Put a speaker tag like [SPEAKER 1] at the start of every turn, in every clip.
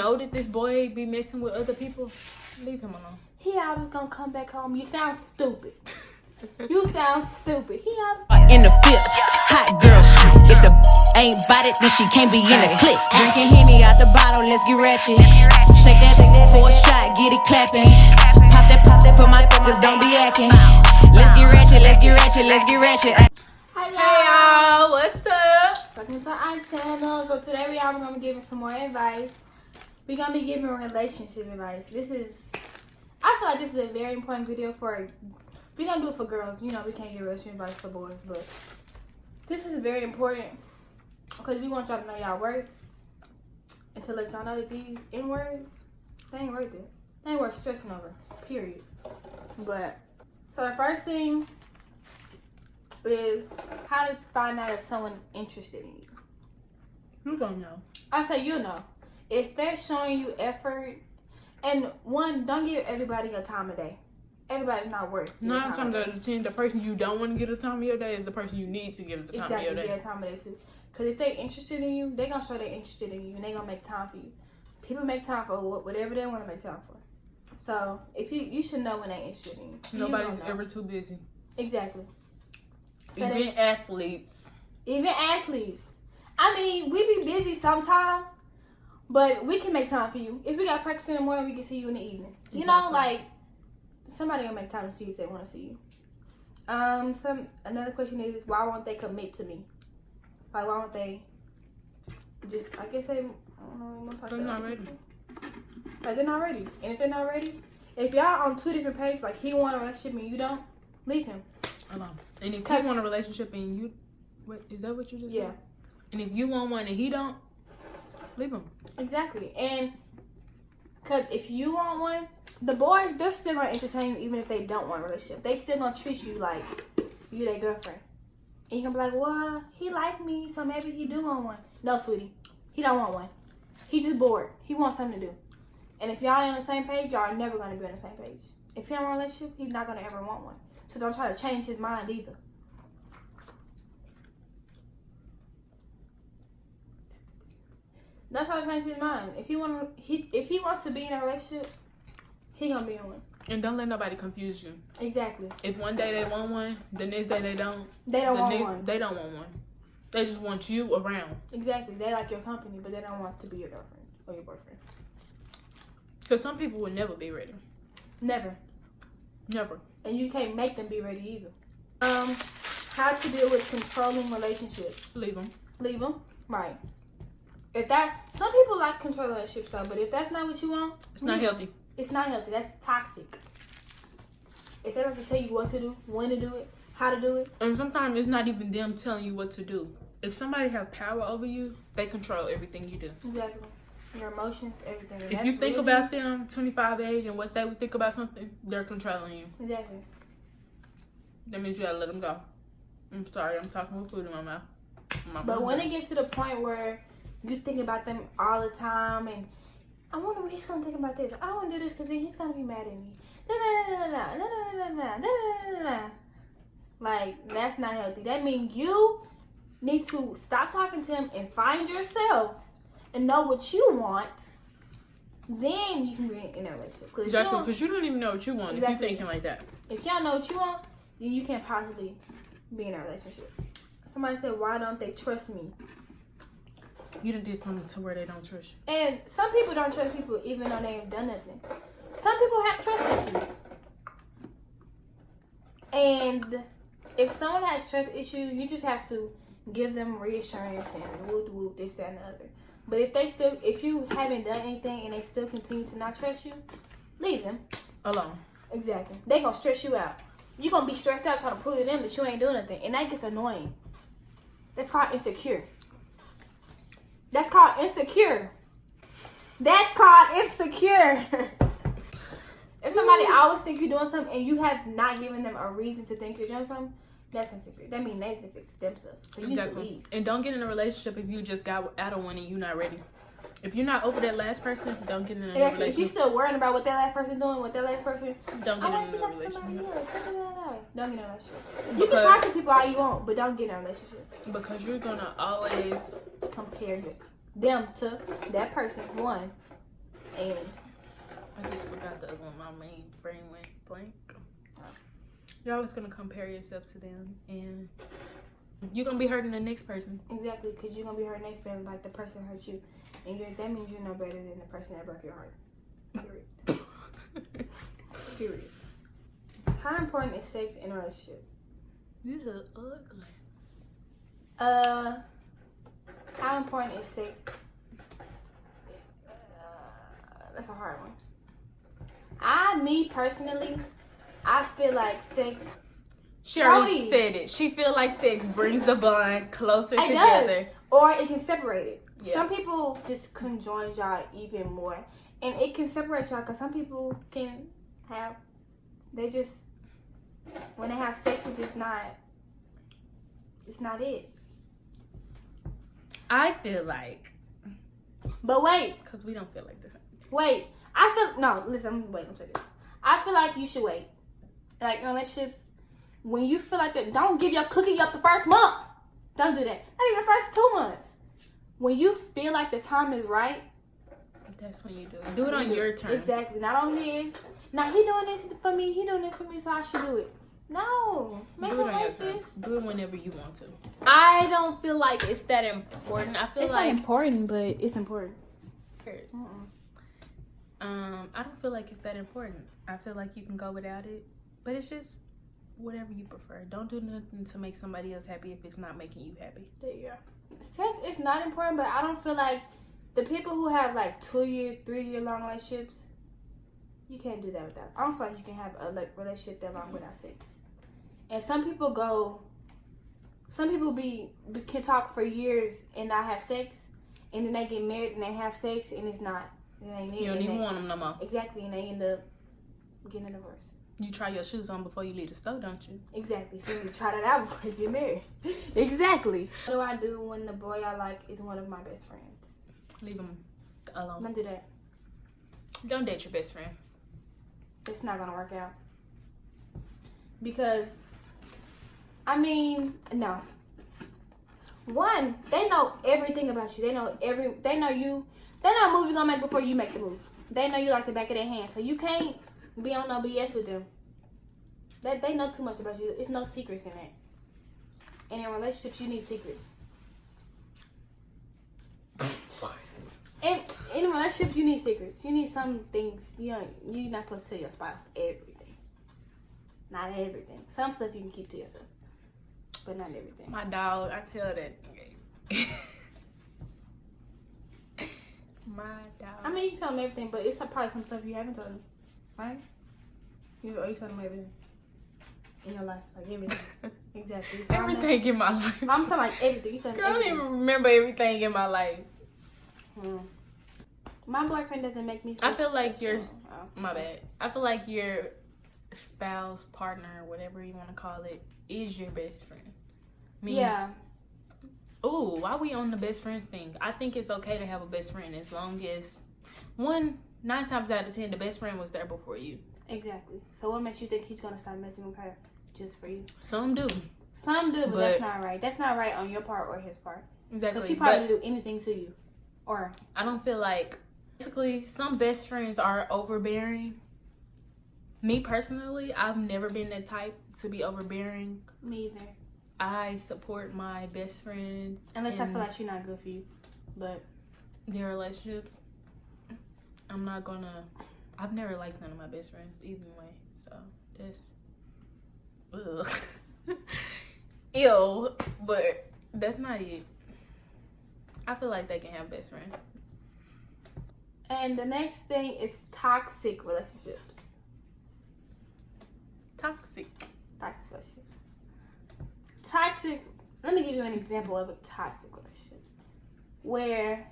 [SPEAKER 1] know that this boy be messing with other people, leave him alone.
[SPEAKER 2] He always gonna come back home. You sound stupid. You sound stupid. He always
[SPEAKER 3] in the fifth, hot girl shit. If the ain't bout it, then she can't be in the clique. Drinking Henny out the bottle, let's get ratchet. Shake that for a shot, get it clapping. Pop that for my niggas, don't be acting. Let's get ratchet, let's get ratchet, let's get ratchet.
[SPEAKER 2] Hey
[SPEAKER 1] y'all, what's up?
[SPEAKER 2] Welcome to our channel. So today we are gonna be giving some more advice. We're gonna be giving relationship advice. I feel like this is a very important video for. We're gonna do it for girls. You know, we can't give relationship advice for boys, but this is very important because we want y'all to know y'all worth and to let y'all know that these N words, they ain't worth it. They ain't worth stressing over. Period. But so the first thing is how to find out if someone is interested in you.
[SPEAKER 1] You don't know.
[SPEAKER 2] I say you know. If they're showing you effort, and one, don't give everybody your time of day. Everybody's not worth your
[SPEAKER 1] 9 times out of 10, the person you don't want to give the time of your day is the person you need to give the time of your day.
[SPEAKER 2] Exactly, their time of day too. Because if they're interested in you, they're going to show they're interested in you and they're going to make time for you. People make time for whatever they want to make time for. So, if you should know when they're interested in you.
[SPEAKER 1] Nobody's ever too busy.
[SPEAKER 2] Exactly. So
[SPEAKER 1] Even athletes.
[SPEAKER 2] I mean, we be busy sometimes, but we can make time for you. If we got practice in the morning, we can see you in the evening.
[SPEAKER 1] Exactly.
[SPEAKER 2] You know, like, somebody gonna make time to see you if they want to see you. Another question is, why won't they commit to me? Like, why won't they just, I guess they, I don't know,
[SPEAKER 1] They're not ready.
[SPEAKER 2] Like, they're not ready. And if they're not ready, if y'all on 2 different pages, like he want a relationship and you don't, leave him.
[SPEAKER 1] Alone. And if he want a relationship and you, what, is that what you just said? And if you want one and he don't, leave him. Exactly. And because if you want one, the boys, they're still going to entertain you even if they don't want a relationship. They still going to treat you like you their girlfriend. And you're going to be like, well, he liked me, so maybe he do want one. No, sweetie. He don't want one. He just bored. He wants something to do. And if y'all ain't on the same page, y'all are never going to be on the same page. If he don't want a relationship, he's not going to ever want one. So don't try to change his mind either. Don't try to change his mind. If he wants to be in a relationship, he gonna be in one. And don't let nobody confuse you.
[SPEAKER 2] Exactly.
[SPEAKER 1] If one day they want one, the next day they don't.
[SPEAKER 2] They don't want one.
[SPEAKER 1] They don't want one. They just want you around.
[SPEAKER 2] Exactly. They like your company, but they don't want to be your girlfriend or your boyfriend.
[SPEAKER 1] Because some people will never be ready.
[SPEAKER 2] Never. And you can't make them be ready either. How to deal with controlling relationships.
[SPEAKER 1] Leave them.
[SPEAKER 2] Right. Some people like controlling relationships though, but if that's not what you want,
[SPEAKER 1] it's not healthy.
[SPEAKER 2] It's not healthy. That's toxic. If they don't have to tell you what to do, when to do it, how to do it.
[SPEAKER 1] And sometimes it's not even them telling you what to do. If somebody has power over you, they control everything you do.
[SPEAKER 2] Exactly. Your emotions, everything.
[SPEAKER 1] If you think about them 25 age and what they would think about something, they're controlling you.
[SPEAKER 2] Exactly.
[SPEAKER 1] That means you gotta let them go. I'm sorry, I'm talking with food in my mouth.
[SPEAKER 2] But when it gets to the point where you think about them all the time and I wonder what he's gonna think about this. I don't want to do this because then he's gonna be mad at me. Like, that's not healthy. That means you need to stop talking to him and find yourself and know what you want. Then you can be in a relationship.
[SPEAKER 1] Exactly, because you don't even know what you want
[SPEAKER 2] exactly.
[SPEAKER 1] if you're thinking like that.
[SPEAKER 2] If y'all know what you want, then you can't possibly be in a relationship. Somebody said, why don't they trust me?
[SPEAKER 1] You done did something to where they don't trust you.
[SPEAKER 2] And some people don't trust people even though they have done nothing. Some people have trust issues. And if someone has trust issues, you just have to give them reassurance and whoop, this, that, and the other. But if you haven't done anything and they still continue to not trust you, leave them.
[SPEAKER 1] Alone.
[SPEAKER 2] Exactly. They gonna stress you out. You're gonna be stressed out trying to prove to them that you ain't doing nothing. And that gets annoying. That's called insecure. If somebody always think you're doing something and you have not given them a reason to think you're doing something, that's insecure. That means they need to fix themselves. So you need to leave.
[SPEAKER 1] And don't get in a relationship if you just got out of one and you're not ready. If you're not over that last person, don't get in a relationship.
[SPEAKER 2] If you're still worrying about what that last person doing, don't get in a relationship.
[SPEAKER 1] Don't get in a relationship.
[SPEAKER 2] You can talk to people all you want, but don't get in a relationship.
[SPEAKER 1] Because you're gonna always
[SPEAKER 2] compare them to that person. One, And
[SPEAKER 1] I just forgot the other one. My main brain went blank. You're always gonna compare yourself to them, and you're gonna be hurting the next person.
[SPEAKER 2] Exactly, because you're gonna be hurting their feelings like the person hurt you, and that means you're no better than the person that broke your heart. Period. Period. How important is sex in a relationship?
[SPEAKER 1] These are ugly.
[SPEAKER 2] How important is sex? That's a hard one. Me personally, I feel like sex.
[SPEAKER 1] She already said it. She feel like sex brings the bond closer together.
[SPEAKER 2] Does. Or it can separate it.
[SPEAKER 1] Yeah.
[SPEAKER 2] Some people just conjoin y'all even more. And it can separate y'all because some people can have, when they have sex, it's not it.
[SPEAKER 1] I feel like.
[SPEAKER 2] But wait.
[SPEAKER 1] Because we don't feel like this.
[SPEAKER 2] Wait. Listen, I'm saying this. I feel like you should wait. Like in relationships, when you feel like that, don't give your cookie up the first month. Don't do that. Not even the first 2 months. When you feel like the time is right,
[SPEAKER 1] that's when you do it. Do it on your terms.
[SPEAKER 2] Exactly. Not on his. Now he doing this for me. He doing this for me, so I should do it. No.
[SPEAKER 1] Do it on your terms. Do it whenever you want to. I don't feel like it's that important. I feel
[SPEAKER 2] it's
[SPEAKER 1] like
[SPEAKER 2] not important, but it's important.
[SPEAKER 1] First. I don't feel like it's that important. I feel like you can go without it, but it's just whatever you prefer. Don't do nothing to make somebody else happy if it's not making you happy.
[SPEAKER 2] There you go. Sex is not important, but I don't feel like the people who have like 2-year, 3-year long relationships, you can't do that without. I don't feel like you can have a relationship that long without sex. And some people can talk for years and not have sex, and then they get married and they have sex and it's not.
[SPEAKER 1] You don't even want them no more.
[SPEAKER 2] Exactly, and they end up getting a divorce.
[SPEAKER 1] You try your shoes on before you leave the store, don't you?
[SPEAKER 2] Exactly. So you try that out before you get married. Exactly. What do I do when the boy I like is one of my best friends?
[SPEAKER 1] Leave him alone.
[SPEAKER 2] Don't do that.
[SPEAKER 1] Don't date your best friend.
[SPEAKER 2] It's not gonna work out. Because, no. One, they know everything about you. They know you. They know what move you're gonna make before you make the move. They know you like the back of their hand, so you can't be on no BS with them. They know too much about you. There's no secrets in that. And in relationships, you need secrets.
[SPEAKER 1] What?
[SPEAKER 2] And in relationships, you need secrets. You need some things. You're not supposed to tell your spouse everything. Not everything. Some stuff you can keep to yourself, but not everything.
[SPEAKER 1] My dog, I tell that. My dog.
[SPEAKER 2] You can tell them everything, but it's probably some stuff you haven't told them, right? You tell them everything in your life, like everything. Exactly. So
[SPEAKER 1] everything in my life.
[SPEAKER 2] I'm saying like everything. You tell them
[SPEAKER 1] I don't
[SPEAKER 2] everything.
[SPEAKER 1] even remember everything in my life.
[SPEAKER 2] My boyfriend doesn't make me.
[SPEAKER 1] I feel like my bad. I feel like your spouse, partner, whatever you want to call it, is your best friend.
[SPEAKER 2] Yeah.
[SPEAKER 1] Ooh, why we on the best friends thing? I think it's okay to have a best friend as long as 9 times out of 10, the best friend was there before you.
[SPEAKER 2] Exactly. So what makes you think he's gonna start messing with her just for you?
[SPEAKER 1] Some do.
[SPEAKER 2] Some do, but that's not right. That's not right on your part or his part.
[SPEAKER 1] Exactly.
[SPEAKER 2] Because she probably do anything to you. Or
[SPEAKER 1] I don't feel like, basically, some best friends are overbearing. Me personally, I've never been the type to be overbearing.
[SPEAKER 2] Me either.
[SPEAKER 1] I support my best friends.
[SPEAKER 2] Unless I feel like she's not good for you. But
[SPEAKER 1] their relationships, I've never liked none of my best friends either way. So that's ew, but that's not it. I feel like they can have best friends.
[SPEAKER 2] And the next thing is toxic relationships.
[SPEAKER 1] Toxic
[SPEAKER 2] relationships. Toxic. Let me give you an example of a toxic relationship. Where,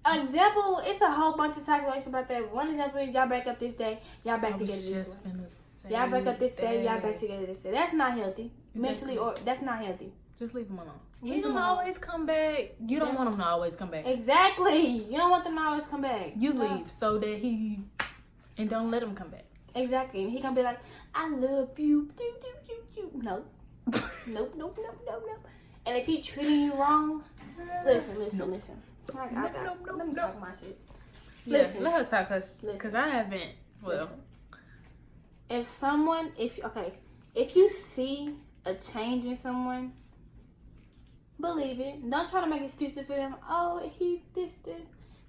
[SPEAKER 2] it's a whole bunch of toxic relationships out there. One example is y'all break up this day, y'all back together this way. Y'all break up this day, y'all back together this day. That's not healthy. Exactly. Mentally, or that's not healthy.
[SPEAKER 1] Just leave him alone. He's gonna always come back. You don't want him to always come back.
[SPEAKER 2] Exactly. You don't want them to always come back.
[SPEAKER 1] You leave so that and don't let him come back.
[SPEAKER 2] Exactly. And he gonna be like, I love you. No. Nope. And if he treating you wrong, listen. Let me talk my shit. Listen.
[SPEAKER 1] Let her talk, because I haven't. Well,
[SPEAKER 2] listen. If you see a change in someone, believe it. Don't try to make excuses for them. Oh, he this,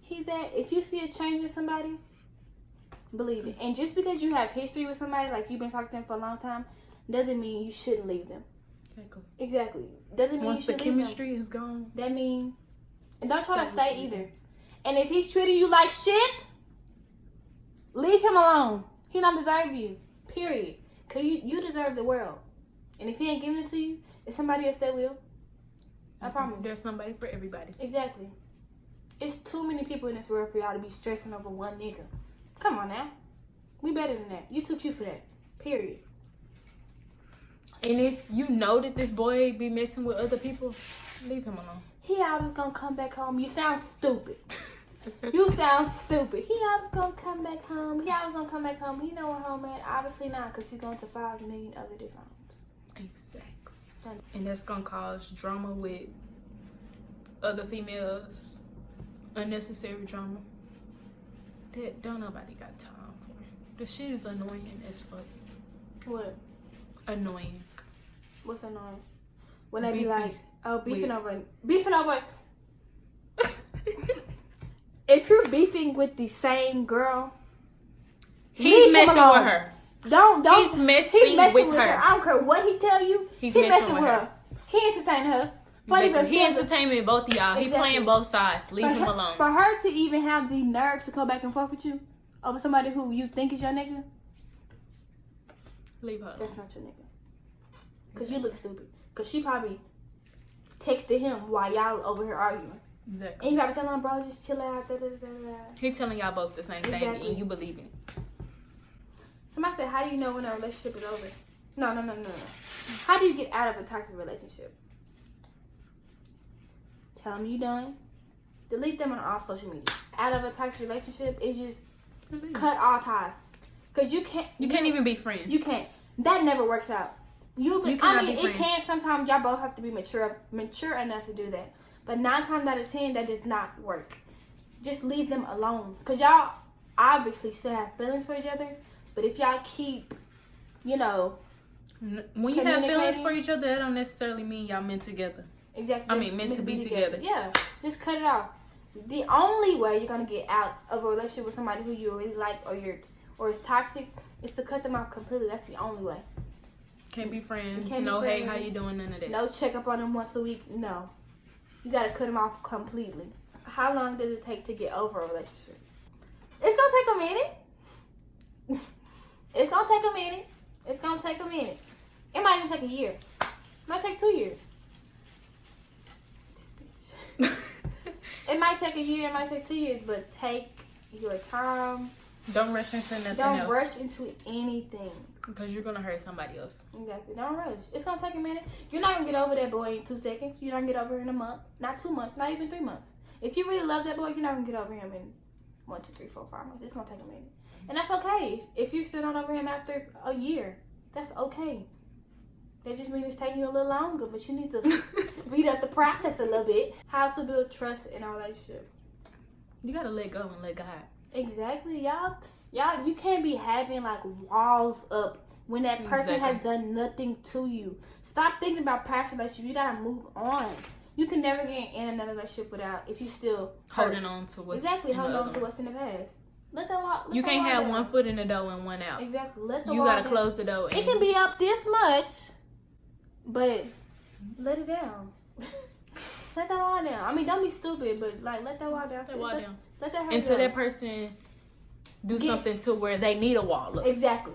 [SPEAKER 2] he that. If you see a change in somebody, believe it. And just because you have history with somebody, like you've been talking to them for a long time, doesn't mean you shouldn't leave them. Exactly. Doesn't mean
[SPEAKER 1] once
[SPEAKER 2] you should
[SPEAKER 1] the
[SPEAKER 2] leave
[SPEAKER 1] chemistry
[SPEAKER 2] them.
[SPEAKER 1] is gone.
[SPEAKER 2] That mean, and don't try to stay either. And if he's treating you like shit, leave him alone. He don't deserve you. Period. Cause you deserve the world. And if he ain't giving it to you, it's somebody else that will. I promise.
[SPEAKER 1] There's somebody for everybody.
[SPEAKER 2] Exactly. It's too many people in this world for y'all to be stressing over one nigga. Come on now. We better than that. You too cute for that. Period.
[SPEAKER 1] And if you know that this boy be messing with other people, leave him alone.
[SPEAKER 2] He always gonna come back home. You sound stupid. You sound stupid. He always gonna come back home. He always gonna come back home. He know where home at. Obviously not, because he's going to 5 million other different homes.
[SPEAKER 1] Exactly. And that's gonna cause drama with other females. Unnecessary drama. That don't nobody got time for. The shit is annoying as fuck.
[SPEAKER 2] What?
[SPEAKER 1] Annoying.
[SPEAKER 2] What's annoying? When they be
[SPEAKER 1] Beefing.
[SPEAKER 2] like, oh, beefing over. If you're beefing with the same girl,
[SPEAKER 1] he's messing with her.
[SPEAKER 2] Don't.
[SPEAKER 1] He's messing with her.
[SPEAKER 2] I don't care what he tell you. He's messing with her. He entertain her.
[SPEAKER 1] Exactly. He entertaining both of y'all.
[SPEAKER 2] Exactly.
[SPEAKER 1] He playing both sides. Leave him alone.
[SPEAKER 2] For her to even have the nerve to come back and fuck with you over somebody who you think is your nigga,
[SPEAKER 1] leave her alone.
[SPEAKER 2] That's not your nigga. Cause you look stupid. Cause she probably texted him while y'all over here arguing.
[SPEAKER 1] Exactly.
[SPEAKER 2] And you probably telling him, bro, just chill out. Da, da, da, da.
[SPEAKER 1] He telling y'all both the same thing, and you believe him.
[SPEAKER 2] Somebody said, how do you know when a relationship is over? No. How do you get out of a toxic relationship? Tell them you done. Delete them on all social media. Out of a toxic relationship is just cut all ties. Cause you can't
[SPEAKER 1] even be friends.
[SPEAKER 2] You can't. That never works out. It can sometimes. Y'all both have to be mature enough to do that. But 9 times out of 10, that does not work. Just leave them alone. Cause y'all obviously still have feelings for each other. But if y'all keep, when
[SPEAKER 1] you have feelings for each other, that don't necessarily mean y'all meant together.
[SPEAKER 2] Exactly.
[SPEAKER 1] I mean, meant to be together.
[SPEAKER 2] Yeah. Just cut it off. The only way you're gonna get out of a relationship with somebody who you really like or is toxic is to cut them off completely. That's the only way.
[SPEAKER 1] Can't be friends. No, hey, how you doing? None of that.
[SPEAKER 2] No check up on them once a week. No. You gotta cut them off completely. How long does it take to get over a relationship? It's gonna take a minute. It's gonna take a minute. It's gonna take a minute. It might even take a year. It might take 2 years. It might take a year. It might take 2 years. But take your time.
[SPEAKER 1] Don't rush into nothing else.
[SPEAKER 2] Don't rush into anything.
[SPEAKER 1] Because you're gonna hurt somebody else.
[SPEAKER 2] Exactly. Don't rush. It's gonna take a minute. You're not gonna get over that boy in 2 seconds. You're not gonna get over in a month. Not 2 months. Not even 3 months. If you really love that boy, you're not gonna get over him in 1, 2, 3, 4, 5 months. It's gonna take a minute. And that's okay. If you're still not over him after a year, that's okay. That just means it's taking you a little longer, but you need to speed up the process a little bit. How to build trust in a relationship.
[SPEAKER 1] You gotta let go and let God.
[SPEAKER 2] Exactly. Y'all, you can't be having like walls up when that person has done nothing to you. Stop thinking about past relationships. You gotta move on. You can never get in another relationship if you still
[SPEAKER 1] holding on to what's
[SPEAKER 2] holding on to what's in the past. Let
[SPEAKER 1] you can't have one foot in the door and one out.
[SPEAKER 2] Exactly.
[SPEAKER 1] You gotta close the door.
[SPEAKER 2] It can be up this much, but let it down. Let that wall down. I mean, don't be stupid, but like let that wall down. Let that hurt
[SPEAKER 1] until that person do something to where they need a wall up.
[SPEAKER 2] Exactly.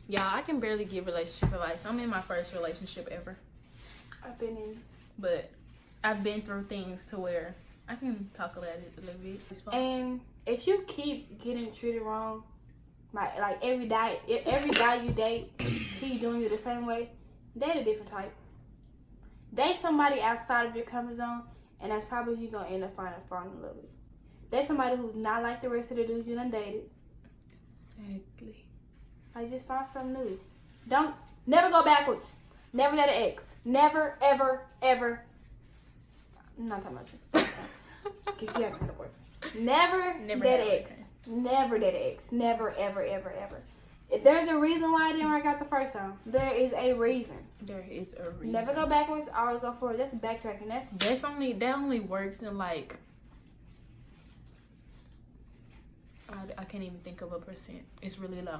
[SPEAKER 1] Y'all, I can barely give relationship advice. I'm in my first relationship ever. But I've been through things to where I can talk about it a little bit.
[SPEAKER 2] And if you keep getting treated wrong, like every guy you date, he doing you the same way, date a different type. Date somebody outside of your comfort zone, and that's probably who you're gonna end up falling in love with. Date somebody who's not like the rest of the dudes you done dated.
[SPEAKER 1] Exactly.
[SPEAKER 2] Like, just find something new. Never go backwards. Never let an ex. Never, ever, ever. I'm not talking about you. Because you haven't had a boyfriend. Never that ex. Never that ex. Never, ever, ever, ever. If there's a reason why it didn't work out the first time, there is a reason.
[SPEAKER 1] There is a reason.
[SPEAKER 2] Never go backwards, always go forward. That's backtracking.
[SPEAKER 1] That only works in like I can't even think of a percent. It's really low.